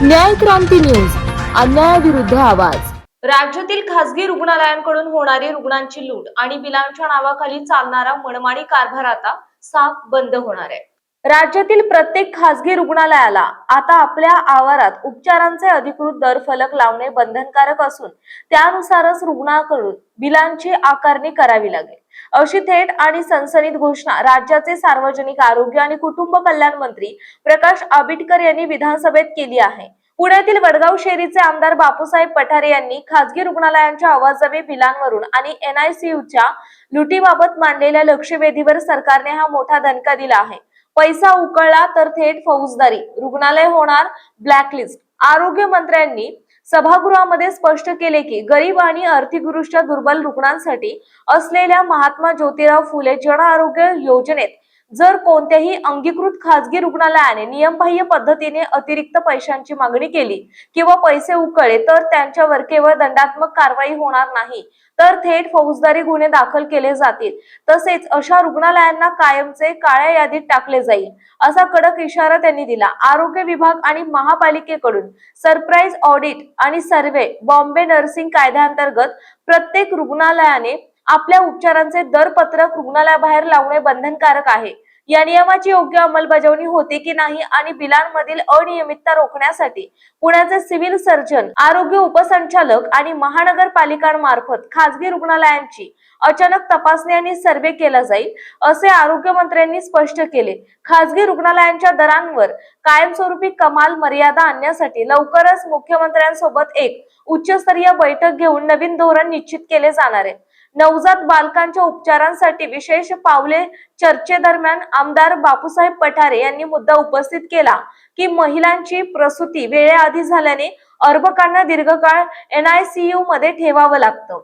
न्याय क्रांती न्यूज, अन्यायाविरुद्ध आवाज। राज्यातील खासगी रुग्णालयांकडून होणारी रुग्णांची लूट आणि बिलांच्या नावाखाली चालणारा मनमानी कारभार आता साफ बंद होणार आहे। राज्यातील प्रत्येक खासगी रुग्णालयाला आता आपल्या आवारात उपचारांचे अधिकृत दर फलक लावणे बंधनकारक असून त्यानुसारच रुग्णाकडून बिलांची आकारणी करावी लागेल, अशी थेट आणि सनसनीत घोषणा राज्याचे सार्वजनिक आरोग्य आणि कुटुंब कल्याण मंत्री प्रकाश आंबेडकर यांनी विधानसभेत केली आहे। पुण्यातील वडगाव शेरीचे आमदार बापूसाहेब पठारे यांनी खासगी रुग्णालयांच्या अवाजवी बिलांवरून आणि NICUच्या लुटीबाबत मांडलेल्या लक्षवेधीवर सरकारने हा मोठा दणका दिला आहे। पैसा उकळला तर थेट फौजदारी, रुग्णालय होणार ब्लॅकलिस्ट। आरोग्य मंत्र्यांनी सभागृहामध्ये स्पष्ट केले की गरीब आणि आर्थिकदृष्ट्या दुर्बल रुग्णांसाठी असलेल्या महात्मा ज्योतिराव फुले जन आरोग्य योजनेत जर कोणत्याही अंगीकृत खासगी रुग्णालयाने नियमबाह्य पद्धतीने अतिरिक्त पैशांची मागणी केली किंवा पैसे उकळले तर त्यांच्यावर केवळ दंडात्मक कारवाई होणार नाही, तर थेट फौजदारी गुन्हे दाखल केले जातील। तसेच अशा रुग्णालयांना कायमचे काळ्या यादीत टाकले जाईल, असा कडक इशारा त्यांनी दिला। आरोग्य विभाग आणि महापालिकेकडून सरप्राईज ऑडिट आणि सर्व्हे बॉम्बे नर्सिंग कायद्याअंतर्गत प्रत्येक रुग्णालयाने आपल्या उपचारांचे दरपत्रक रुग्णालयाबाहेर लावणे बंधनकारक आहे। या नियमाची योग्य अंमलबजावणी होते की नाही आणि बिलांमधील अनियमितता रोखण्यासाठी पुण्याचे सिव्हिल सर्जन, आरोग्य उपसंचालक आणि महानगरपालिकांमार्फत खासगी रुग्णालयांची अचानक तपासणी आणि सर्व्हे केला जाईल, असे आरोग्य मंत्र्यांनी स्पष्ट केले। खासगी रुग्णालयांच्या दरांवर कायमस्वरूपी कमाल मर्यादा आणण्यासाठी लवकरच मुख्यमंत्र्यांसोबत एक उच्चस्तरीय बैठक घेऊन नवीन धोरण निश्चित केले जाणार आहे। नवजात बालकांच्या उपचारांसाठी विशेष पावले चर्चेदरम्यान आमदार बापूसाहेब पठारे यांनी मुद्दा उपस्थित केला की महिलांची प्रसूती वेळेआधी झाल्याने अर्भकांना दीर्घकाळ NICU मध्ये ठेवावं लागतं,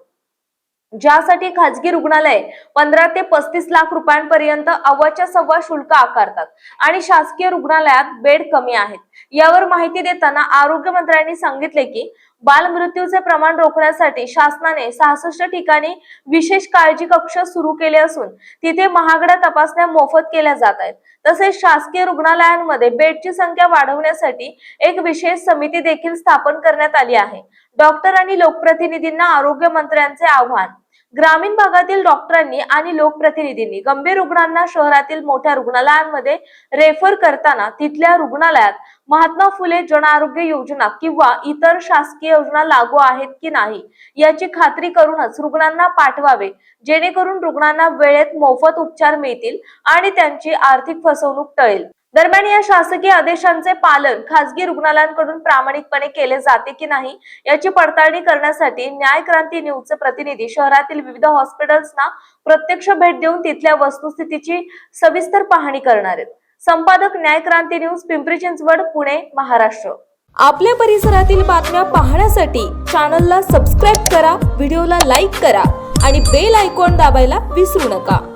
ज्यासाठी खासगी रुग्णालय 15 ते 35 लाख रुपयांपर्यंत अव्वाच्या सव्वा शुल्क आकारतात आणि शासकीय रुग्णालयात बेड कमी आहेत। यावर माहिती देताना आरोग्य मंत्र्यांनी सांगितले की बालमृत्यूचे प्रमाण रोखण्यासाठी शासनाने 66 ठिकाणी विशेष काळजी कक्ष सुरू केले असून तिथे महागड्या तपासण्या मोफत केल्या जात आहेत। तसेच शासकीय रुग्णालयांमध्ये बेडची संख्या वाढवण्यासाठी एक विशेष समिती देखील स्थापन करण्यात आली आहे। डॉक्टर आणि लोकप्रतिनिधींना आरोग्य मंत्र्यांचे आव्हान। ग्रामीण भागातील डॉक्टरांनी आणि लोकप्रतिनिधींनी गंभीर रुग्णांना शहरातील मोठ्या रुग्णालयांमध्ये रेफर करताना तिथल्या रुग्णालयात महात्मा फुले जन आरोग्य योजना किंवा इतर शासकीय योजना लागू आहेत की नाही याची खात्री करूनच रुग्णांना पाठवावे, जेणेकरून रुग्णांना वेळेत मोफत उपचार मिळतील आणि त्यांची आर्थिक फसवणूक टळेल। दरम्यान या शासकीय आदेशांचे पालन खासगी रुग्णालयांकडून प्रामाणिकपणे केले जाते की नाही याची पडताळणी करण्यासाठी न्याय क्रांती न्यूजचे प्रतिनिधी शहरातील विविध हॉस्पिटल्सना प्रत्यक्ष भेट देऊन तिथल्या वस्तुस्थितीची सविस्तर पाहणी करणार आहेत। संपादक न्याय क्रांती न्यूज, पिंपरी चिंचवड, पुणे, महाराष्ट्र। आपल्या परिसरातील बातम्या पाहण्यासाठी चॅनलला सबस्क्राईब करा, व्हिडिओला लाईक करा आणि बेल आयकॉन दाबायला विसरू नका।